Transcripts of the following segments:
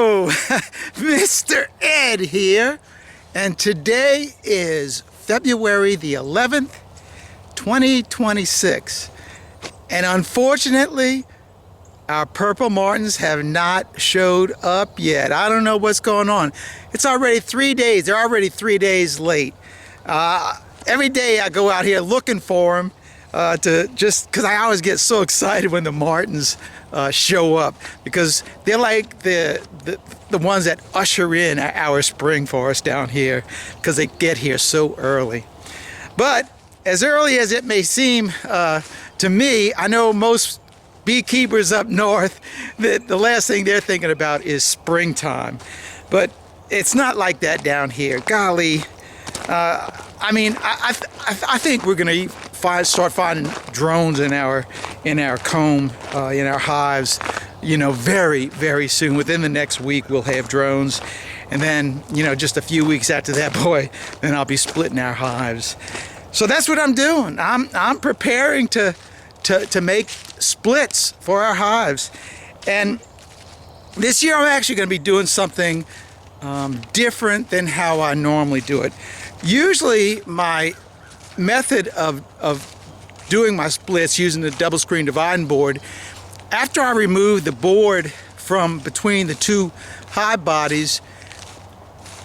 Hello, Mr. Ed here, and today is February the 11th, 2026, and unfortunately, our purple martins have not showed up yet. I don't know what's going on. It's already 3 days. They're already 3 days late. Every day I go out here looking for them, just because I always get so excited when the martins show up, because they're like the ones that usher in our spring for us down here, because they get here so early. But as early as it may seem to me, I know most beekeepers up north, the last thing they're thinking about is springtime. But it's not like that down here. Golly, I mean, I think we're going to start finding drones in our comb, in our hives, very, very soon. Within the next week, we'll have drones. And then, just a few weeks after that, boy, then I'll be splitting our hives. So that's what I'm doing. I'm preparing to make splits for our hives. And this year I'm actually going to be doing something different than how I normally do it. Usually my method of doing my splits using the double screen dividing board, after I remove the board from between the two hive bodies,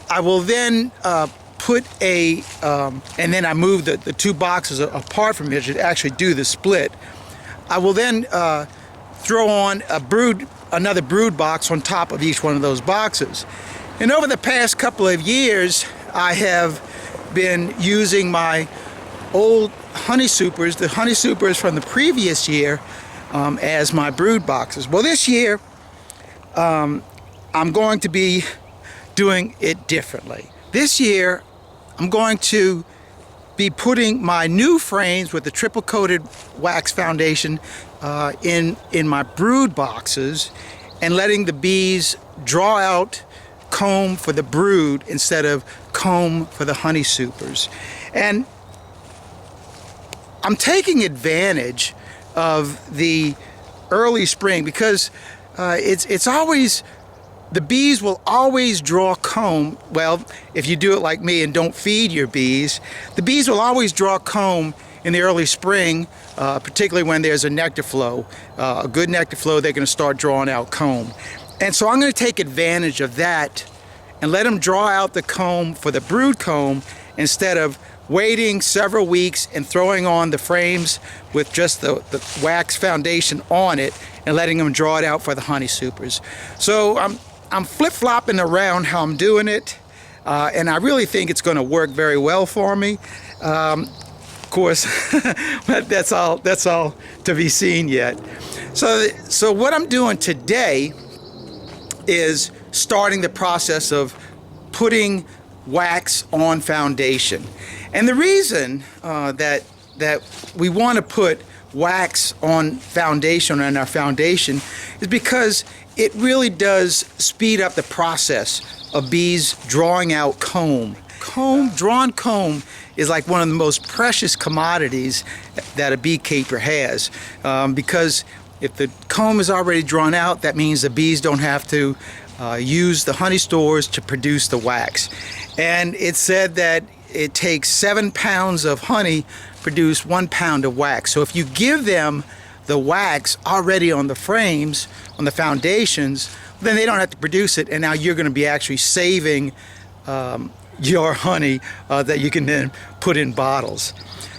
I will then put and then I move the two boxes apart from it to actually do the split. I will then throw on another brood box on top of each one of those boxes. And over the past couple of years, I have been using my old honey supers, the honey supers from the previous year, as my brood boxes. Well, this year, I'm going to be doing it differently. This year, I'm going to be putting my new frames with the triple coated wax foundation in my brood boxes and letting the bees draw out comb for the brood instead of comb for the honey supers. And I'm taking advantage of the early spring because it's always, the bees will always draw comb. Well, if you do it like me and don't feed your bees, the bees will always draw comb in the early spring, particularly when there's a nectar flow. A good nectar flow, they're going to start drawing out comb. And so I'm going to take advantage of that and let them draw out the comb for the brood comb instead of waiting several weeks and throwing on the frames with just the wax foundation on it and letting them draw it out for the honey supers. So I'm flip-flopping around how I'm doing it, and I really think it's going to work very well for me. Of course, but that's all to be seen yet. So what I'm doing today is starting the process of putting wax on foundation. And the reason that we want to put wax on foundation, on our foundation, is because it really does speed up the process of bees drawing out comb. Drawn comb is like one of the most precious commodities that a beekeeper has, because if the comb is already drawn out, that means the bees don't have to use the honey stores to produce the wax. And it's said that it takes 7 pounds of honey produce 1 pound of wax. So if you give them the wax already on the frames, on the foundations, then they don't have to produce it, and now you're going to be actually saving your honey that you can then put in bottles.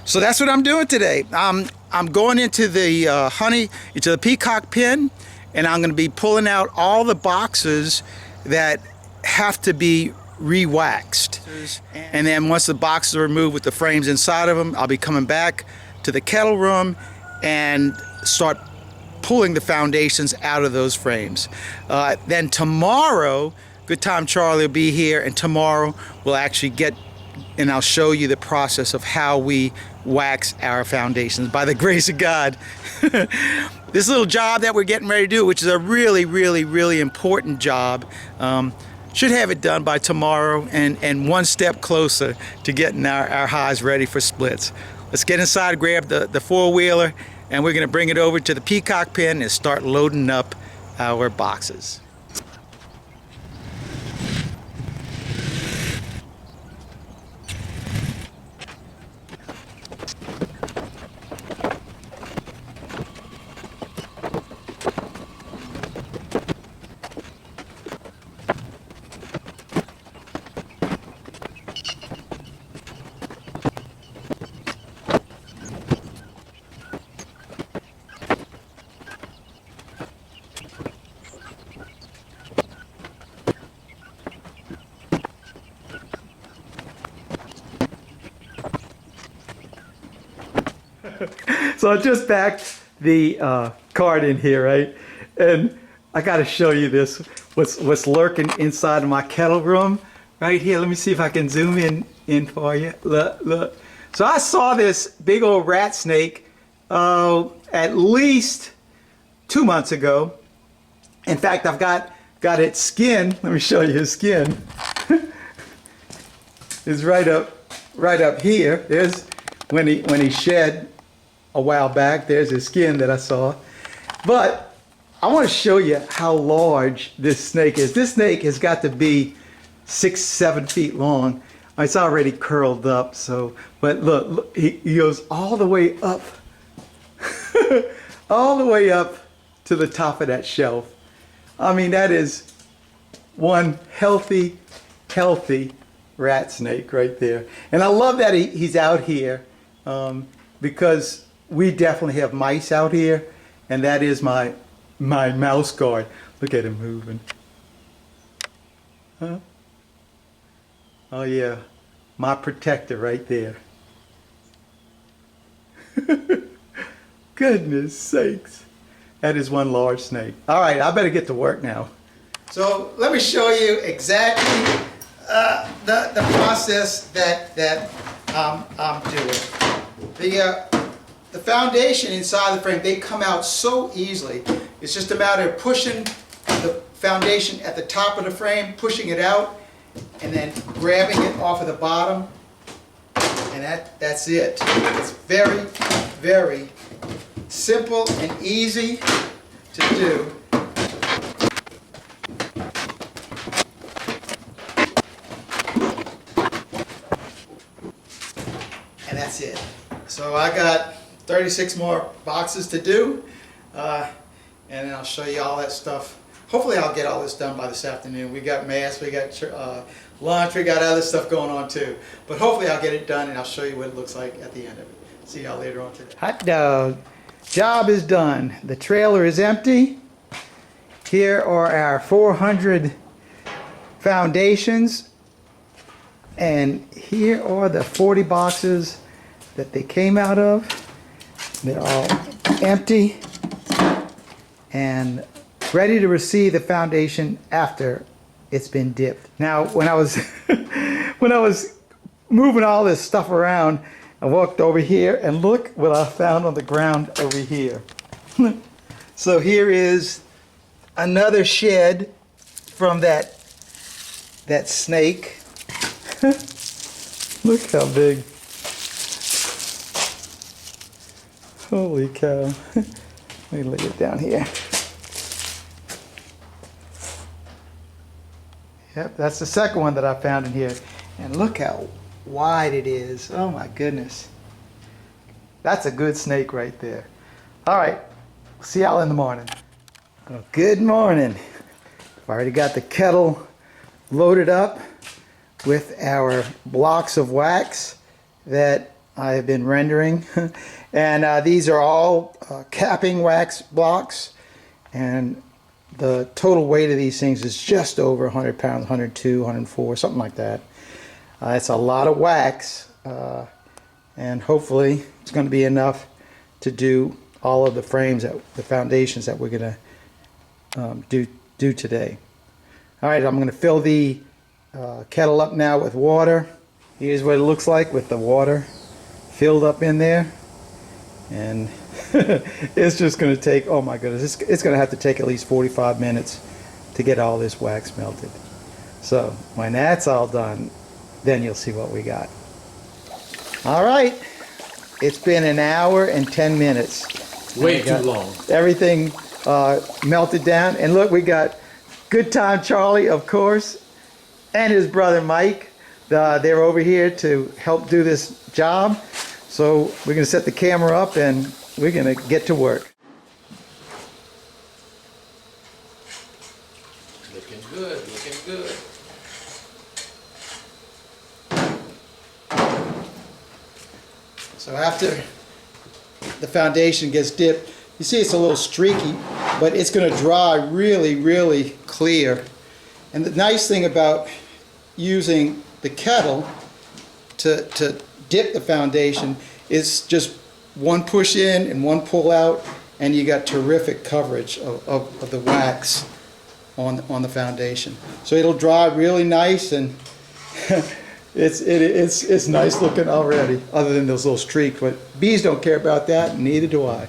So that's what I'm doing today. I'm going into the into the peacock pen, and I'm going to be pulling out all the boxes that have to be re-waxed. And then once the boxes are removed with the frames inside of them, I'll be coming back to the kettle room and start pulling the foundations out of those frames. Then tomorrow, Good Time Charlie will be here, and tomorrow we'll actually and I'll show you the process of how we wax our foundations. By the grace of God, this little job that we're getting ready to do, which is a really, really, really important job, should have it done by tomorrow, and one step closer to getting our hives ready for splits. Let's get inside, grab the four-wheeler, and we're going to bring it over to the peacock pen and start loading up our boxes. So I just backed the cart in here, right? And I got to show you this. What's lurking inside of my kettle room right here. Let me see if I can zoom in for you. Look. So I saw this big old rat snake at least 2 months ago. In fact, I've got its skin. Let me show you his skin. It's right up here. There's when he shed a while back. There's his skin that I saw. But I want to show you how large this snake is. This snake has got to be 6-7 feet long. It's already curled up. So, but look, he goes all the way up, all the way up to the top of that shelf. I mean, that is one healthy rat snake right there. And I love that he's out here because we definitely have mice out here, and that is my mouse guard. Look at him moving. Huh? Oh yeah, my protector right there. Goodness sakes. That is one large snake. All right, I better get to work now. So let me show you exactly the process that I'm doing. The foundation inside the frame, they come out so easily. It's just a matter of pushing the foundation at the top of the frame, pushing it out, and then grabbing it off of the bottom, and that's it. It's very, very simple and easy to do. And that's it. So I got 36 more boxes to do, and then I'll show you all that stuff. Hopefully I'll get all this done by this afternoon. We got mass, we got lunch, we got other stuff going on too. But hopefully I'll get it done, and I'll show you what it looks like at the end of it. See y'all later on today. Hot dog. Job is done. The trailer is empty. Here are our 400 foundations, and here are the 40 boxes that they came out of. They're all empty and ready to receive the foundation after it's been dipped. Now, when I was when I was moving all this stuff around, I walked over here and look what I found on the ground over here. So here is another shed from that snake. Look how big. Holy cow. Let me lay it down here. Yep, that's the second one that I found in here. And look how wide it is. Oh my goodness. That's a good snake right there. All right, see y'all in the morning. Well, good morning. I've already got the kettle loaded up with our blocks of wax that I have been rendering. And these are all capping wax blocks, and the total weight of these things is just over 100 pounds, 102, 104, something like that. It's a lot of wax, and hopefully it's going to be enough to do all of the frames, the foundations that we're going to do today. All right, I'm going to fill the kettle up now with water. Here's what it looks like with the water filled up in there. And it's just going to take, oh my goodness, it's going to have to take at least 45 minutes to get all this wax melted. So when that's all done, then you'll see what we got. All right, it's been an hour and 10 minutes. Way too long. Everything melted down, and look, we got Good Time Charlie, of course, and his brother Mike. They're over here to help do this job. So we're going to set the camera up and we're going to get to work. Looking good, looking good. So after the foundation gets dipped, you see it's a little streaky, but it's going to dry really, really clear. And the nice thing about using the kettle to dip the foundation is just one push in and one pull out, and you got terrific coverage of the wax on the foundation. So it'll dry really nice, and it's nice looking already, other than those little streaks. But bees don't care about that, and neither do I.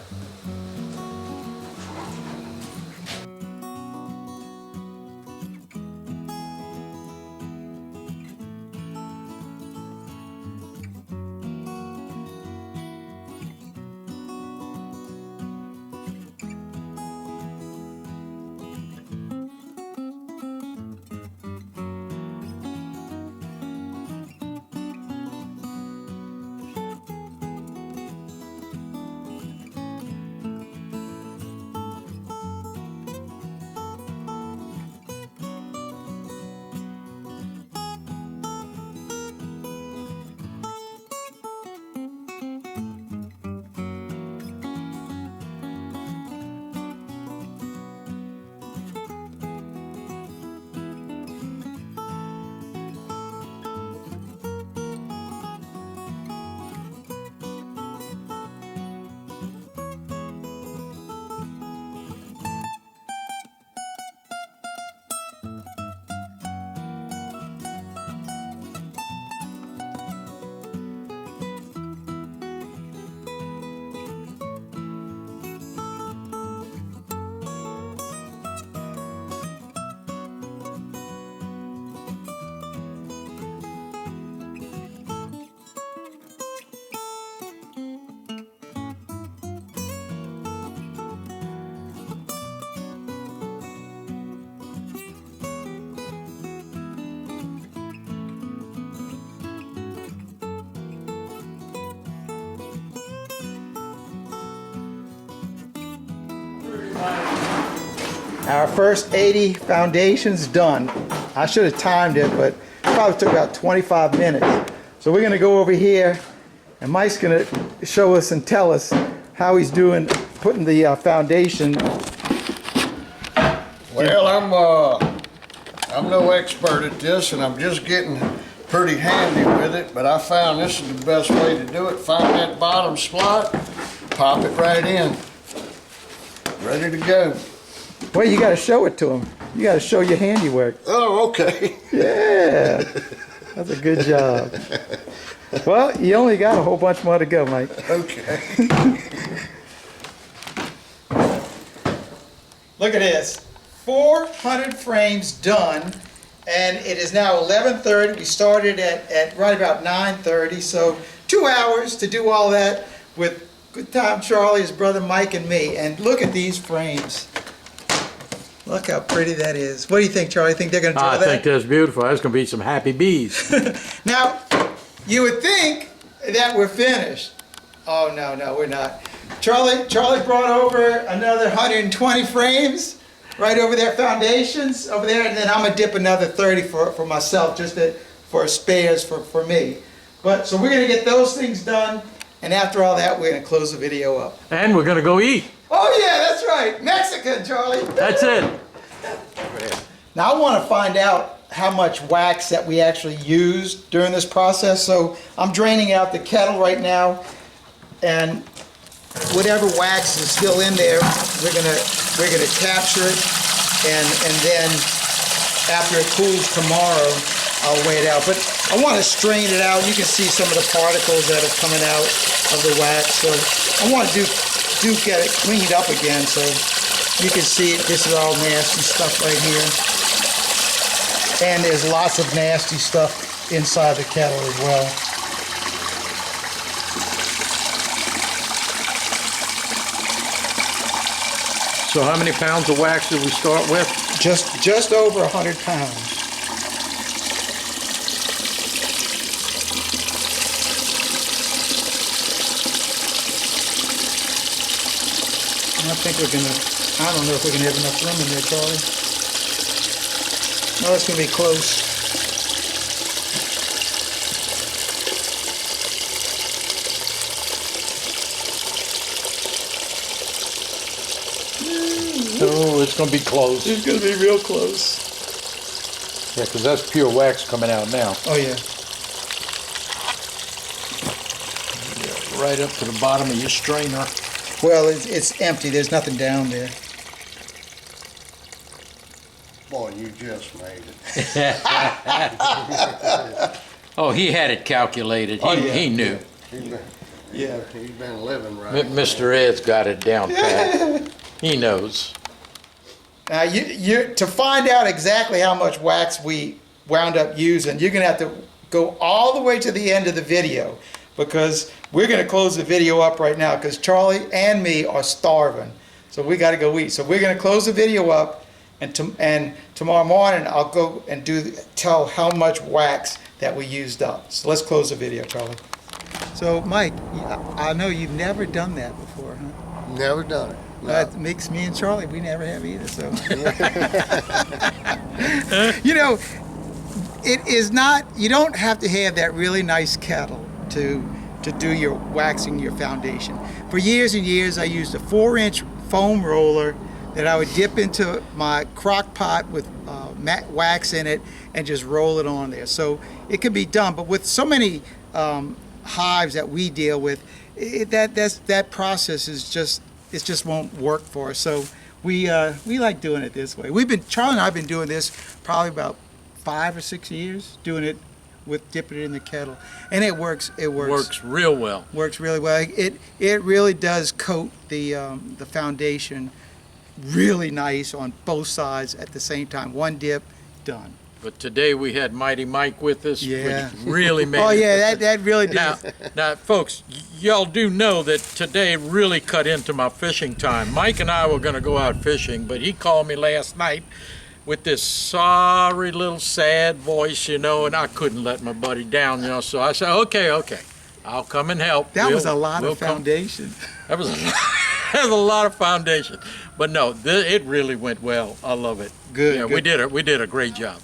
Our first 80 foundations done. I should have timed it, but it probably took about 25 minutes. So we're going to go over here, and Mike's going to show us and tell us how he's doing putting the foundation. Well, I'm no expert at this, and I'm just getting pretty handy with it, but I found this is the best way to do it. Find that bottom slot, pop it right in. Ready to go. Well, you got to show it to him. You got to show your handiwork. Oh, okay. Yeah, that's a good job. Well, you only got a whole bunch more to go, Mike. Okay. Look at this, 400 frames done, and it is now 11:30. We started at right about 9:30, so 2 hours to do all that with Good Time Charlie, his brother Mike, and me. And look at these frames. Look how pretty that is. What do you think, Charlie? Think they're going to enjoy that? I think that's beautiful. That's going to be some happy bees. Now, you would think that we're finished. Oh, no, we're not. Charlie brought over another 120 frames right over there, foundations over there, and then I'm going to dip another 30 for myself, just for spares for me. But so we're going to get those things done, and after all that, we're going to close the video up. And we're going to go eat. Oh, yeah, that's right. Mexican, Charlie. That's it. Now I want to find out how much wax that we actually used during this process. So I'm draining out the kettle right now, and whatever wax is still in there, we're gonna capture it, and then after it cools tomorrow, I'll weigh it out. But I want to strain it out. You can see some of the particles that are coming out of the wax. So I want to get it cleaned up again, so you can see this is all nasty stuff right here. And there's lots of nasty stuff inside the kettle as well. So how many pounds of wax did we start with? Just over 100 pounds. I think we're gonna, I don't know if we're gonna have enough room in there, Charlie. No, it's gonna be close. Oh, it's going to be close. It's gonna be real close. Yeah, because that's pure wax coming out now. Oh yeah. right up to the bottom of your strainer. Well, it's empty. There's nothing down there. Boy, you just made it. Oh, he had it calculated. He knew. He's been living right. Mr. Ed's got it down pat. He knows. Now, to find out exactly how much wax we wound up using, you're going to have to go all the way to the end of the video, because we're going to close the video up right now because Charlie and me are starving. So we got to go eat. So we're going to close the video up, and tomorrow morning I'll go and tell how much wax that we used up. So let's close the video, Charlie. So Mike, I know you've never done that before, huh? Never done it. No. That makes me and Charlie, we never have either. So, you know, it is not. You don't have to have that really nice kettle to do your waxing your foundation. For years and years, I used a 4-inch foam roller that I would dip into my crock pot with matte wax in it and just roll it on there. So it can be done, but with so many hives that we deal with, that process is just. It just won't work for us. So we like doing it this way. Charlie and I have been doing this probably about 5 or 6 years, doing it with dipping it in the kettle, and it works. It works. Works real well. Works really well. It really does coat the foundation really nice on both sides at the same time. One dip, done. But today we had Mighty Mike with us, Yeah. which really made Oh it. yeah, that really did. Now, folks, y'all do know that today really cut into my fishing time. Mike and I were going to go out fishing, but he called me last night with this sorry little sad voice, you know, and I couldn't let my buddy down, you know. So I said, okay, I'll come and help. That was a lot of foundation. That was a lot of foundation. But no, it really went well. I love it. Good. Yeah, good. we did a great job.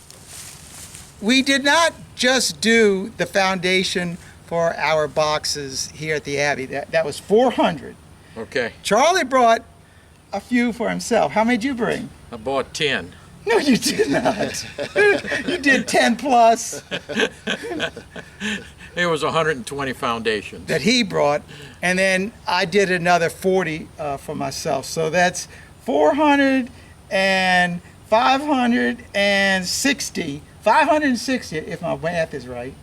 We did not just do the foundation for our boxes here at the Abbey. That was 400. Okay. Charlie brought a few for himself. How many did you bring? I bought 10. No, you did not. You did 10 plus It was 120 foundations. that he brought, and then I did another 40 for myself. So that's 400 and 560, if my math is right,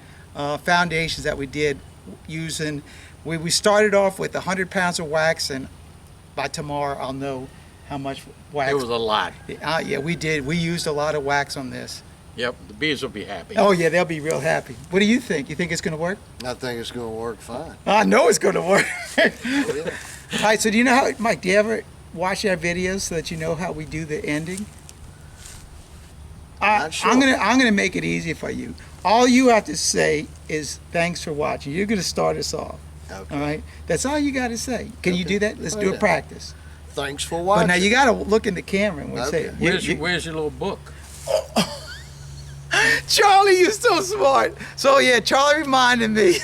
foundations that we did using. We started off with 100 pounds of wax, and by tomorrow I'll know how much wax. It was a lot. Yeah, we did. We used a lot of wax on this. Yep, the bees will be happy. Oh yeah, they'll be real happy. What do you think? You think it's going to work? I think it's going to work fine. I know it's going to work. Yeah. All right, so do you know how, Mike, do you ever watch our videos so that you know how we do the ending? Not sure. I'm gonna make it easy for you. All you have to say is thanks for watching. You're gonna start us off. Okay. All right? That's all you gotta say. Can you Okay. do that? Let's Oh, do a yeah. practice. Thanks for But watching. now you gotta look in the camera and say it. Okay. Where's your little book? Charlie, you're so smart. So yeah, Charlie reminded me.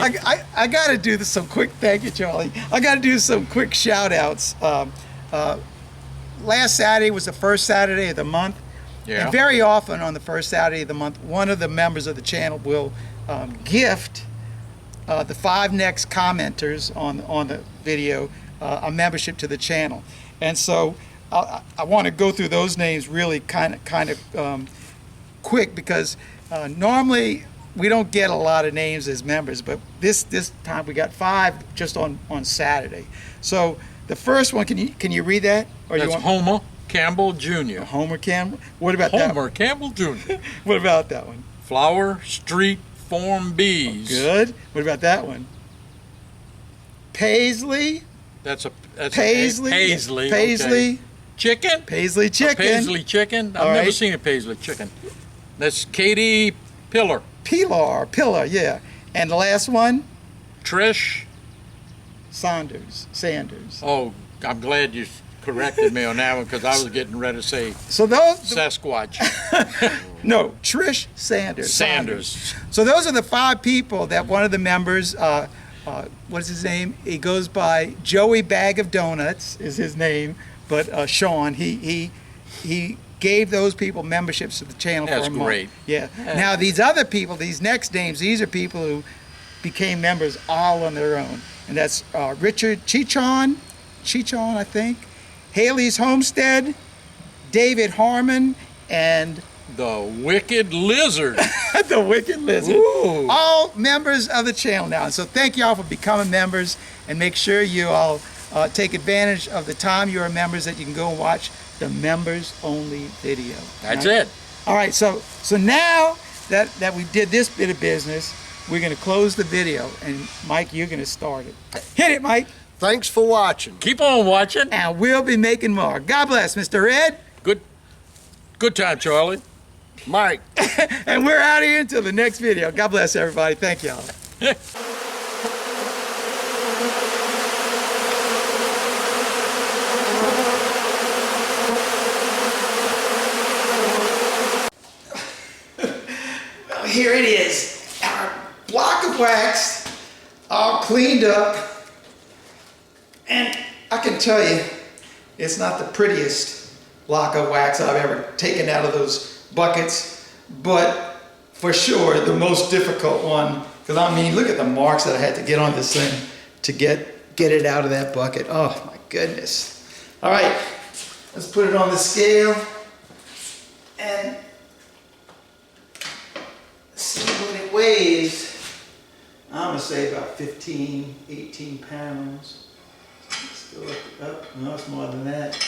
I got to do some quick. Thank you, Charlie. I got to do some quick shout outs. Last Saturday was the first Saturday of the month. Yeah. And very often on the first Saturday of the month, one of the members of the channel will gift the 5 next commenters on the video a membership to the channel. And so I want to go through those names really kind of quick, because normally we don't get a lot of names as members, but this time we got 5 just on Saturday. So the first one, can you read that? Or That's you want Homer Campbell Jr. Homer Campbell? What about that? Homer Campbell Jr. What about that one? Flower Street Farm Bees. Good. What about that one? Paisley. That's Paisley. Paisley. Paisley. Okay. Chicken. Paisley chicken. Paisley chicken. I've All never right. seen a Paisley chicken. That's Katie Pillar. Pillar, yeah. And the last one, Trish. Sanders. Oh, I'm glad you corrected me on that one, because I was getting ready to say So those, Sasquatch. no, Trish Sanders. Sanders. So those are the 5 people that one of the members, what's his name? He goes by Joey Bag of Donuts is his name, but Sean, he gave those people memberships to the channel That's for a month. great. Yeah. Now these other people, these next names, these are people who became members all on their own. And that's Richard Chichon, I think, Haley's Homestead, David Harmon, and The Wicked Lizard. the Wicked Lizard. Ooh. All members of the channel now. And so thank you all for becoming members, and make sure you all take advantage of the time you are members, that you can go and watch the members only video. That's right? it. All right, so now that we did this bit of business, we're going to close the video, and Mike, you're going to start it. Hit it, Mike. Thanks for watching. Keep on watching. And we'll be making more. God bless, Mr. Ed. Good time, Charlie. Mike. And we're out of here until the next video. God bless everybody. Thank y'all. Well, here it is. Our block of wax all cleaned up. And I can tell you, it's not the prettiest block of wax I've ever taken out of those buckets, but for sure the most difficult one, because I mean, look at the marks that I had to get on this thing to get it out of that bucket. Oh my goodness. All right, let's put it on the scale and see what it weighs. I'm gonna say about 15, 18 pounds. Let's go up. No, it's more than that.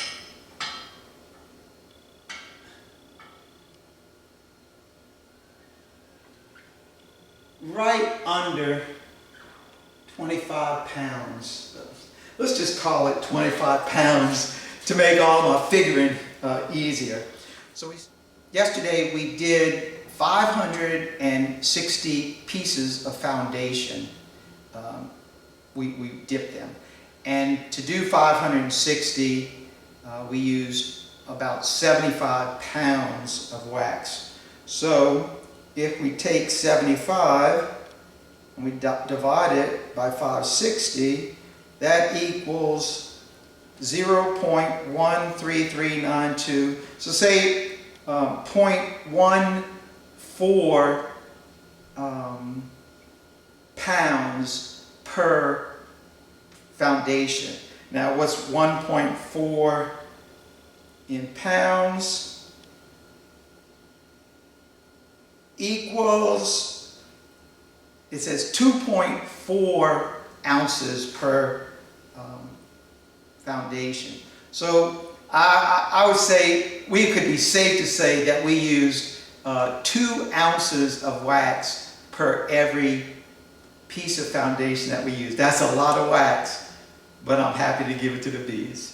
Right under 25 pounds. Let's just call it 25 pounds to make all my figuring easier. So yesterday we did 560 pieces of foundation. We dipped them. And to do 560, we used about 75 pounds of wax. So if we take 75 and we divide it by 560, that equals 0.13392. So say 0.14 pounds per foundation. Now what's 1.4 in pounds? Equals, it says 2.4 ounces per foundation. So I would say we could be safe to say that we used 2 ounces of wax per every piece of foundation that we use. That's a lot of wax, but I'm happy to give it to the bees.